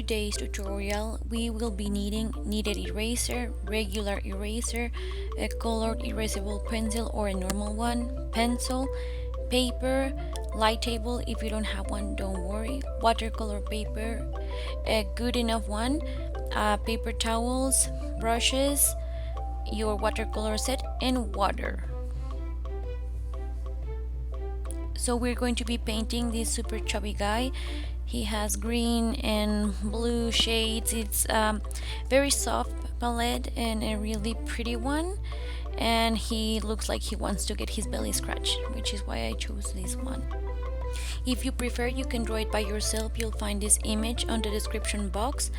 today's tutorial, we will be needing kneaded eraser, regular eraser, a colored erasable pencil or a normal one, pencil, paper, light table. If you don't have one, don't worry, watercolor paper, a good enough one, paper towels, brushes, your watercolor set, and water. So we're going to be painting this super chubby guy. He has green and blue shades. It's very soft palette and a really pretty one, and he looks like he wants to get his belly scratched, which is why I chose this one. If you prefer, you can draw it by yourself. You'll find this image on the description box.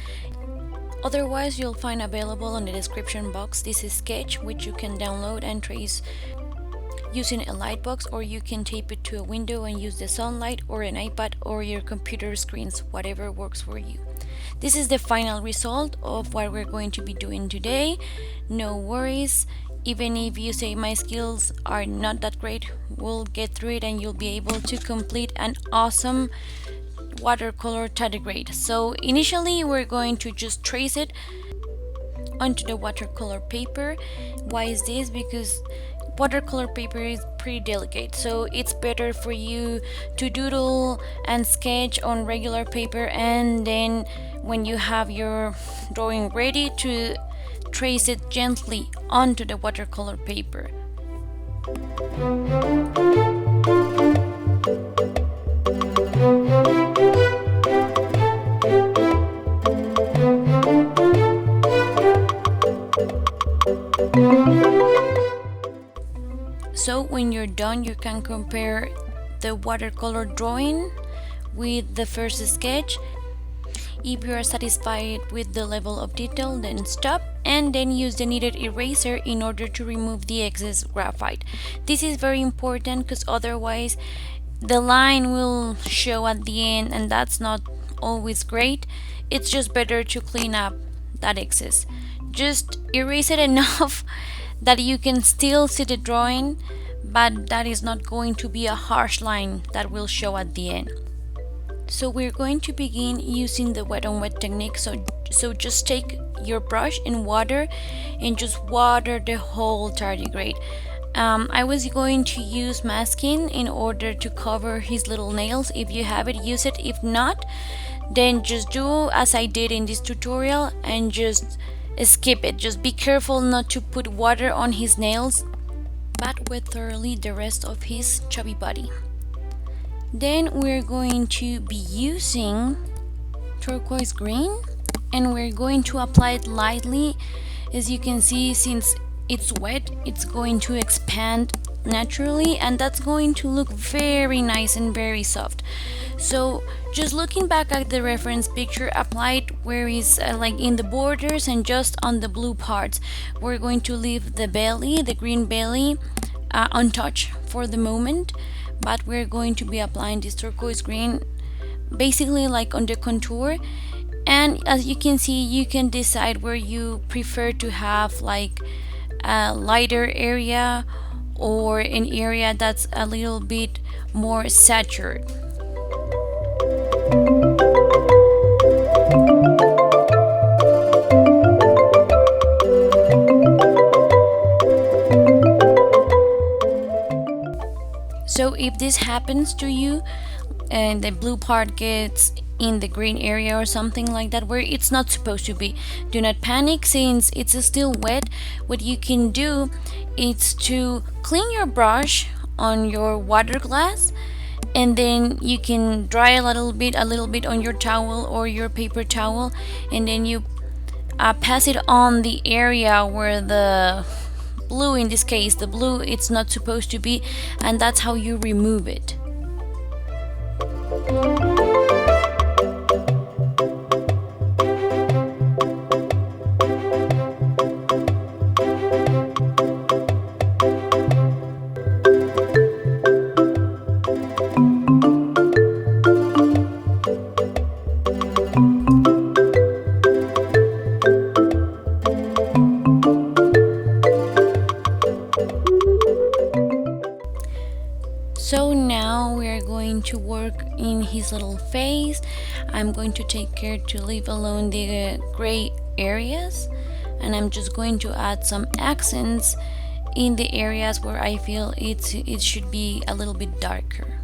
Otherwise, you'll find available on the description box this is sketch, which you can download and trace using a light box, or you can tape it to a window and use the sunlight or an iPad or your computer screens, whatever works for you. This is the final result of what we're going to be doing today. No worries, even if you say my skills are not that great, we'll get through it and you'll be able to complete an awesome watercolor tardigrade. So initially we're going to just trace it onto the watercolor paper. Why is this? Because watercolor paper is pretty delicate, so it's better for you to doodle and sketch on regular paper, and then when you have your drawing ready, to trace it gently onto the watercolor paper. So when you're done, you can compare the watercolor drawing with the first sketch. If you are satisfied with the level of detail, then stop and then use the kneaded eraser in order to remove the excess graphite. This is very important because otherwise the line will show at the end, and that's not always great. It's just better to clean up that excess. Just erase it enough that you can still see the drawing, but that is not going to be a harsh line that will show at the end. So we're going to begin using the wet on wet technique. So just take your brush and water and just water the whole tardigrade. I was going to use masking in order to cover his little nails. If you have it, use it. If not, then just do as I did in this tutorial and just skip it. Just be careful not to put water on his nails, but wet thoroughly the rest of his chubby body. Then we're going to be using turquoise green and we're going to apply it lightly. As you can see, since it's wet, it's going to expand naturally, and that's going to look very nice and very soft. So just looking back at the reference picture, apply it where is like in the borders and just on the blue parts. We're going to leave the belly, the green belly, untouched for the moment, but we're going to be applying this turquoise green basically like on the contour. And as you can see, you can decide where you prefer to have like a lighter area or an area that's a little bit more saturated. So if this happens to you and the blue part gets in the green area or something like that where it's not supposed to be, do not panic since it's still wet. What you can do is to clean your brush on your water glass, and then you can dry a little bit on your towel or your paper towel, and then you pass it on the area where the blue, in this case the blue, it's not supposed to be, and that's how you remove it. So now we're going to work in his little face. I'm going to take care to leave alone the gray areas, and I'm just going to add some accents in the areas where I feel it should be a little bit darker.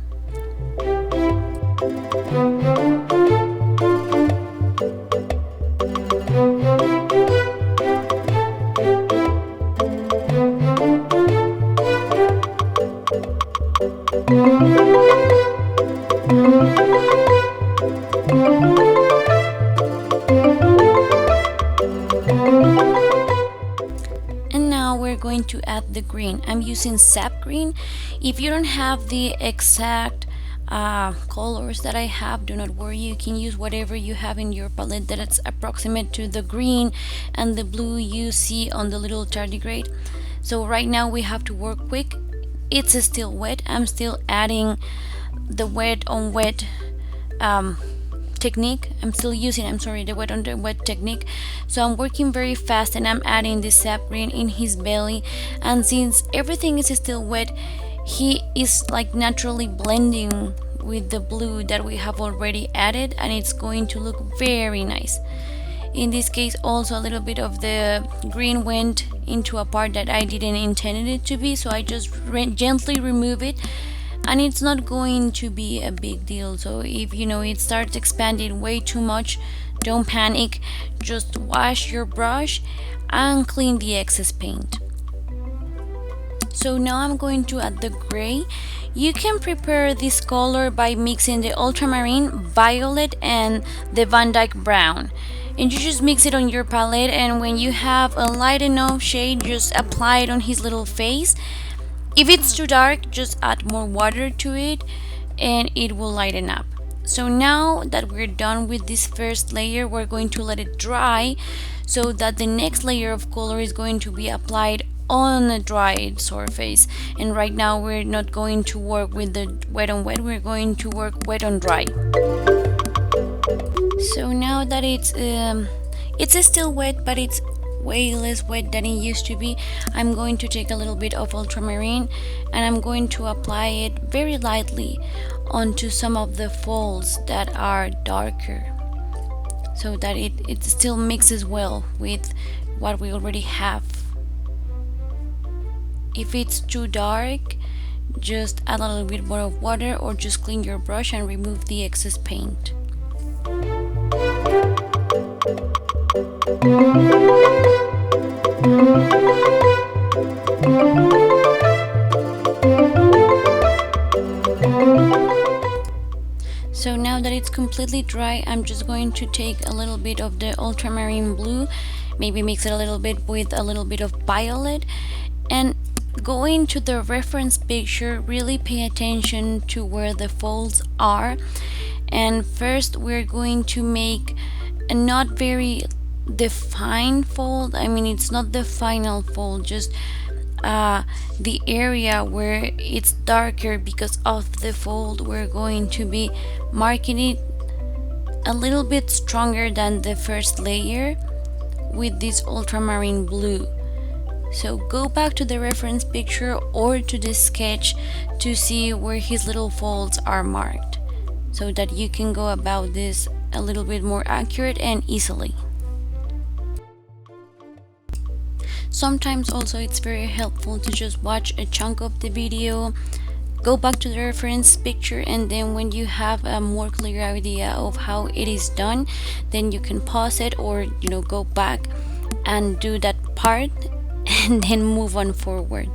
And now we're going to add the green. I'm using sap green. If you don't have the exact colors that I have, do not worry, you can use whatever you have in your palette that is approximate to the green and the blue you see on the little tardigrade. So right now we have to work quick. It's still wet. I'm still adding the wet on wet technique. I'm still using, the wet on the wet technique. So I'm working very fast and I'm adding the sap green in his belly, and since everything is still wet, he is like naturally blending with the blue that we have already added, and it's going to look very nice. In this case also a little bit of the green went into a part that I didn't intend it to be, so I just gently remove it, and it's not going to be a big deal. So if it starts expanding way too much, don't panic, just wash your brush and clean the excess paint. So now I'm going to add the gray. You can prepare this color by mixing the ultramarine, violet, and the Van Dyke brown, and you just mix it on your palette, and when you have a light enough shade, just apply it on his little face. If it's too dark, just add more water to it and it will lighten up. So now that we're done with this first layer, we're going to let it dry so that the next layer of color is going to be applied on a dried surface. And right now we're not going to work with the wet on wet, we're going to work wet on dry. So now that it's still wet, but it's way less wet than it used to be, I'm going to take a little bit of ultramarine and I'm going to apply it very lightly onto some of the folds that are darker, so that it still mixes well with what we already have. If it's too dark, just add a little bit more of water or just clean your brush and remove the excess paint. So now that it's completely dry, I'm just going to take a little bit of the ultramarine blue, maybe mix it a little bit with a little bit of violet, and go into the reference picture, really pay attention to where the folds are. And first we're going to make a not very defined fold. It's not the final fold, just the area where it's darker because of the fold. We're going to be marking it a little bit stronger than the first layer with this ultramarine blue. So go back to the reference picture or to the sketch to see where his little folds are marked, so that you can go about this a little bit more accurate and easily. Sometimes also it's very helpful to just watch a chunk of the video, go back to the reference picture, and then when you have a more clear idea of how it is done, then you can pause it or go back and do that part and then move on forward.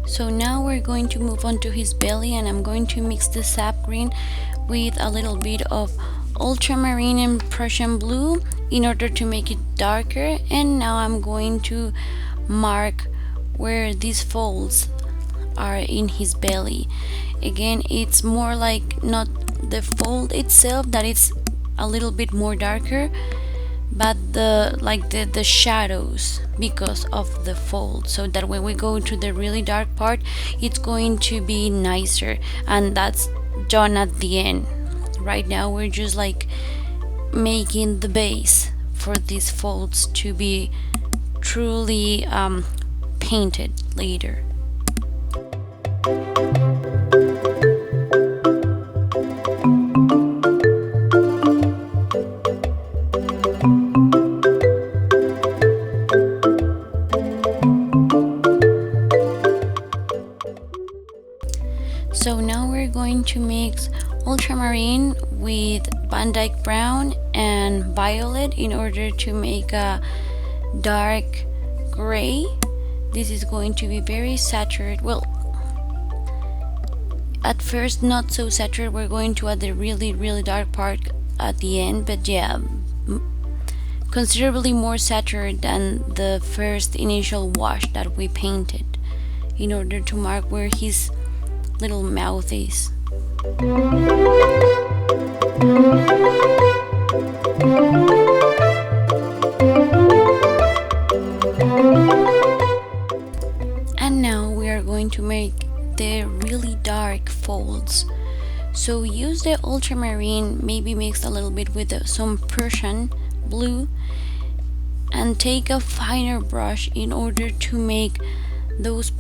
So now we're going to move on to his belly, and I'm going to mix the sap green with a little bit of ultramarine and Prussian blue in order to make it darker. And now I'm going to mark where these folds are in his belly. Again, it's more like not the fold itself that it's a little bit more darker, but the shadows because of the fold, so that when we go to the really dark part, it's going to be nicer, and that's done at the end. Right now we're just like making the base for these folds to be truly painted later. So now we're going to mix ultramarine with Van Dyke brown and violet in order to make a dark gray. This is going to be very saturated. Well, at first not so saturated. We're going to add the really dark part at the end, but yeah, considerably more saturated than the first initial wash that we painted, in order to mark where his little mouth is. And now we are going to make the really dark folds. So use the ultramarine, maybe mix a little bit with some Prussian blue, and take a finer brush in order to make those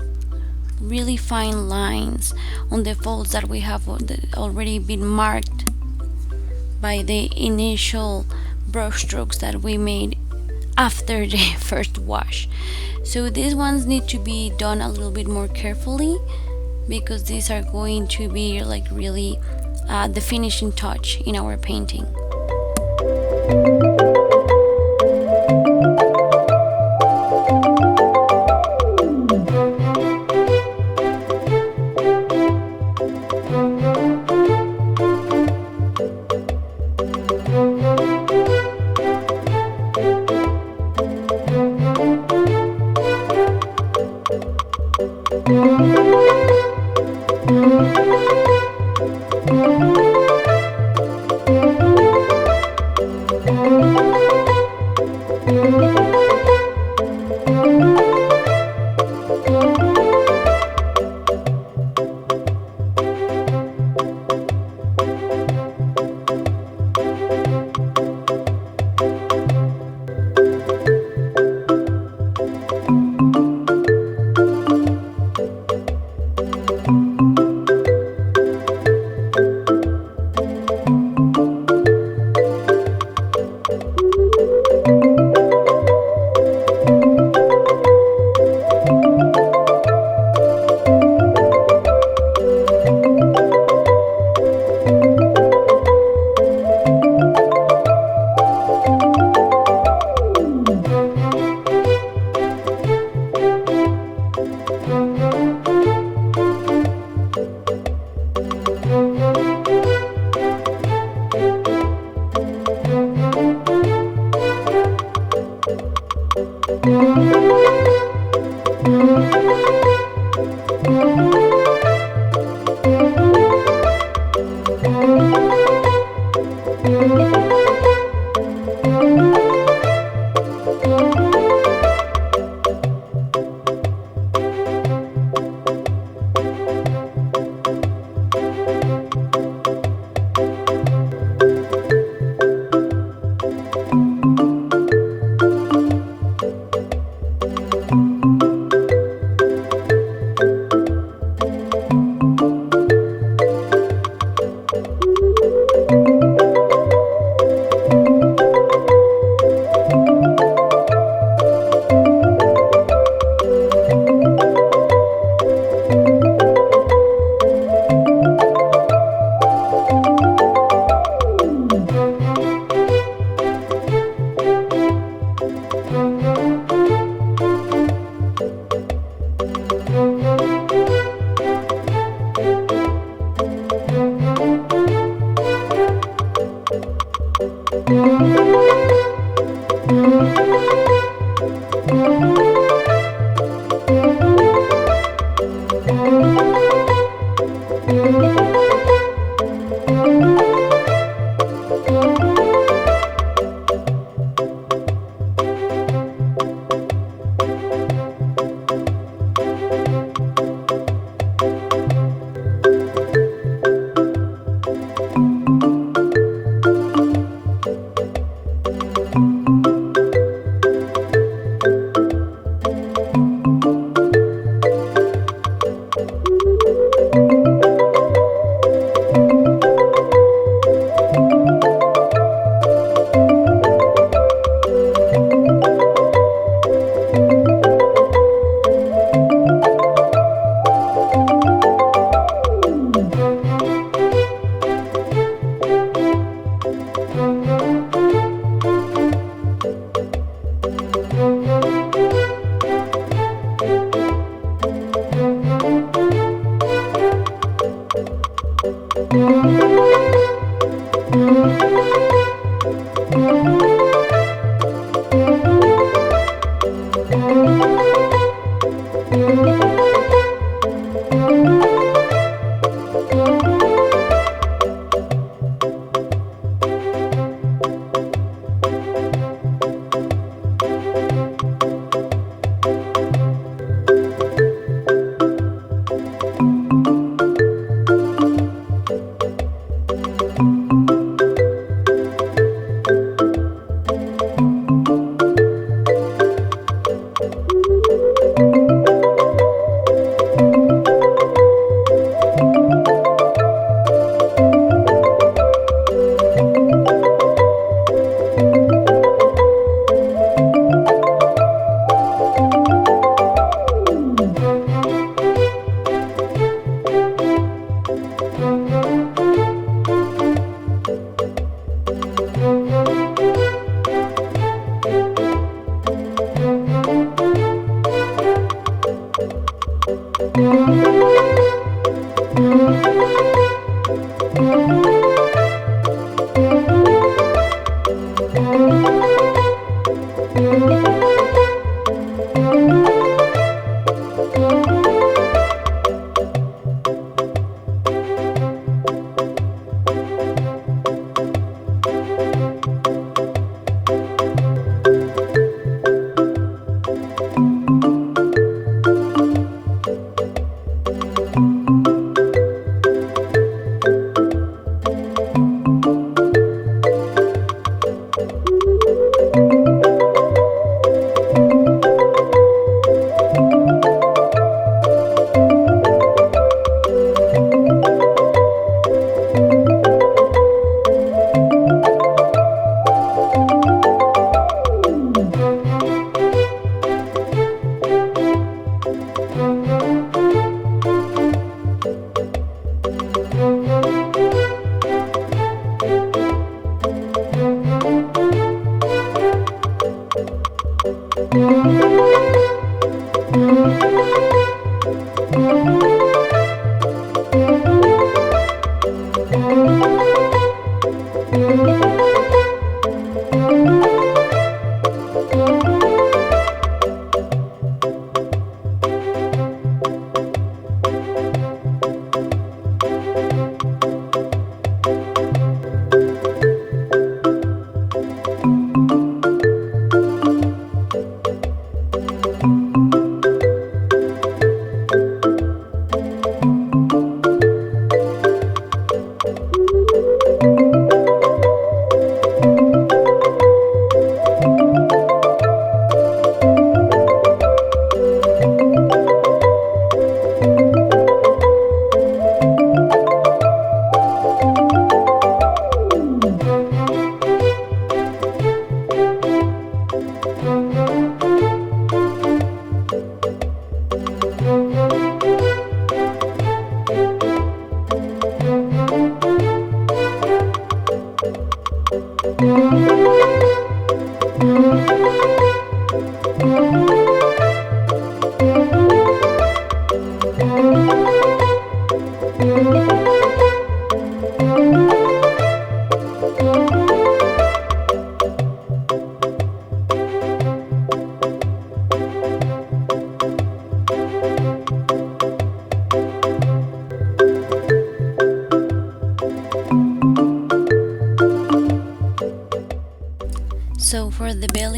really fine lines on the folds that we have already been marked by the initial brush strokes that we made after the first wash. So these ones need to be done a little bit more carefully, because these are going to be like really the finishing touch in our painting.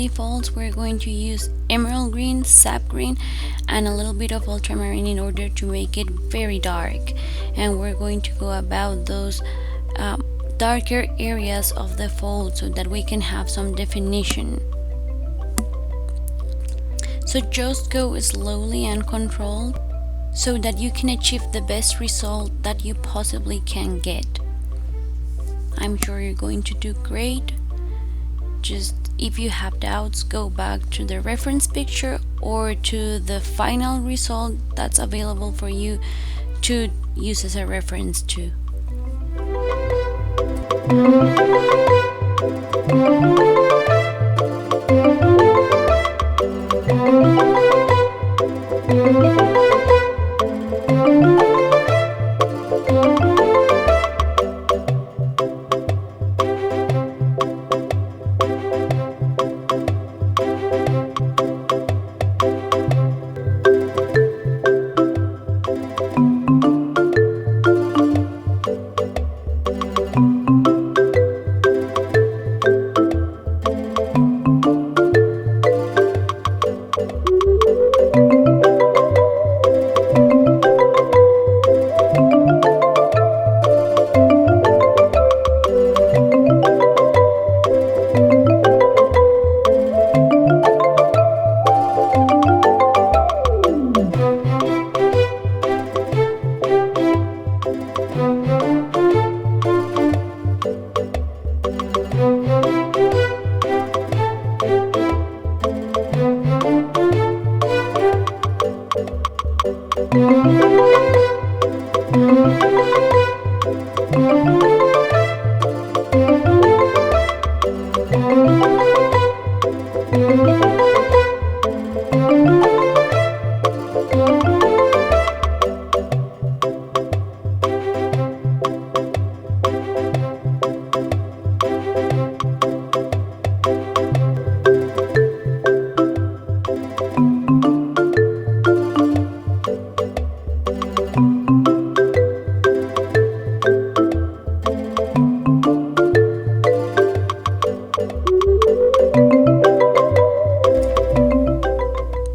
gray folds, we're going to use emerald green, sap green, and a little bit of ultramarine in order to make it very dark. And we're going to go about those darker areas of the fold so that we can have some definition. So just go slowly and controlled so that you can achieve the best result that you possibly can get. I'm sure you're going to do great. Just if you have doubts, go back to the reference picture or to the final result that's available for you to use as a reference too.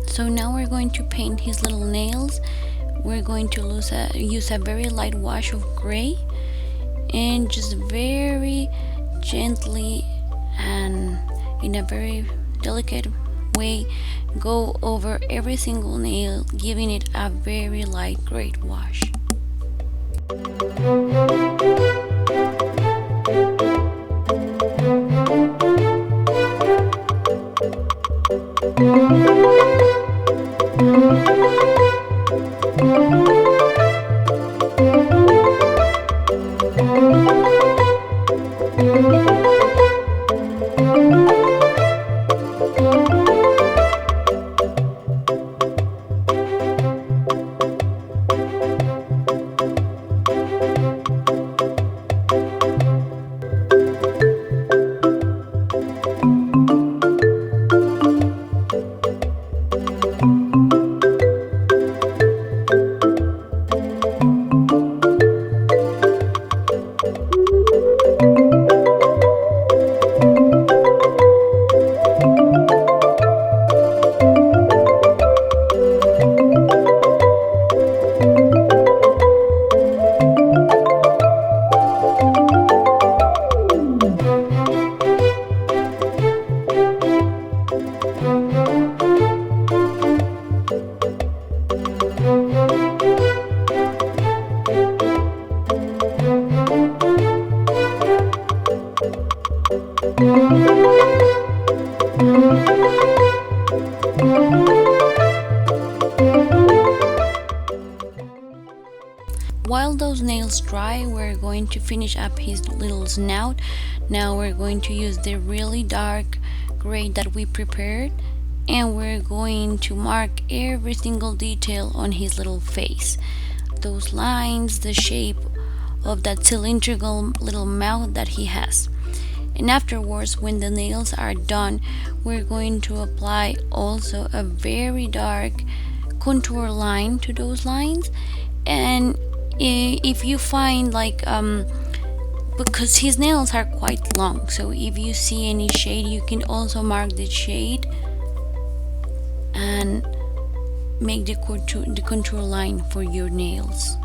So now we're going to paint his little nails. We're going to use a very light wash of gray and just very gently and in a very delicate way go over every single nail, giving it a very light gray wash. While those nails dry, we're going to finish up his little snout. Now we're going to use the really dark gray that we prepared, and we're going to mark every single detail on his little face. Those lines, the shape of that cylindrical little mouth that he has. And afterwards, when the nails are done, we're going to apply also a very dark contour line to those lines. And if you find like because his nails are quite long, so if you see any shade you can also mark the shade and make the contour line for your nails.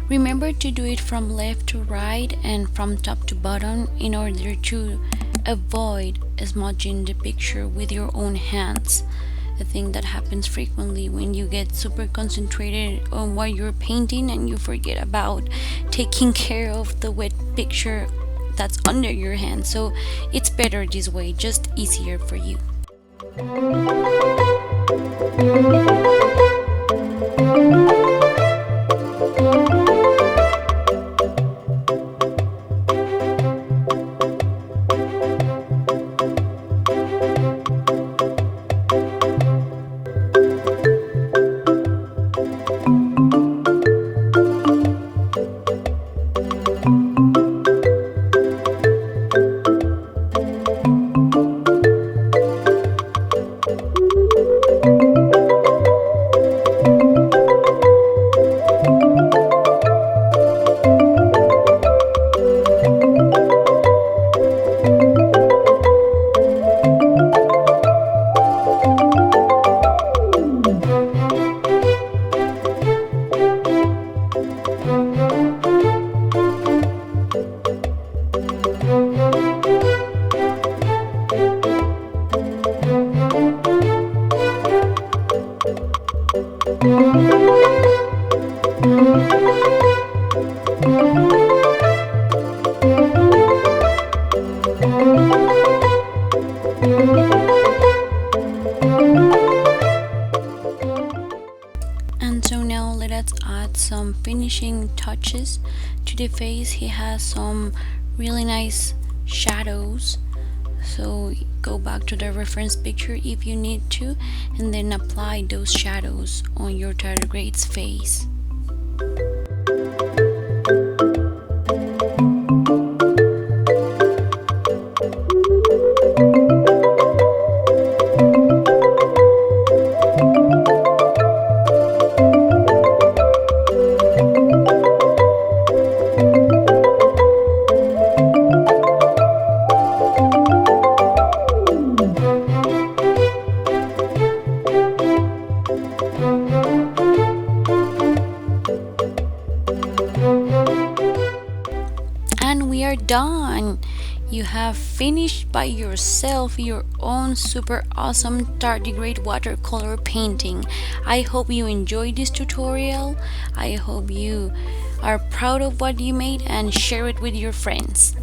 Remember to do it from left to right and from top to bottom in order to avoid smudging the picture with your own hands. A thing that happens frequently when you get super concentrated on what you're painting and you forget about taking care of the wet picture that's under your hand. So it's better this way, just easier for you. And so now let us add some finishing touches to the face. He has some really nice shadows, so go back to the reference picture if you need to, and then apply those shadows on your tardigrade's face. And we are done. You have finished by yourself your own super awesome tardigrade watercolor painting. I hope you enjoyed this tutorial. I hope you are proud of what you made and share it with your friends.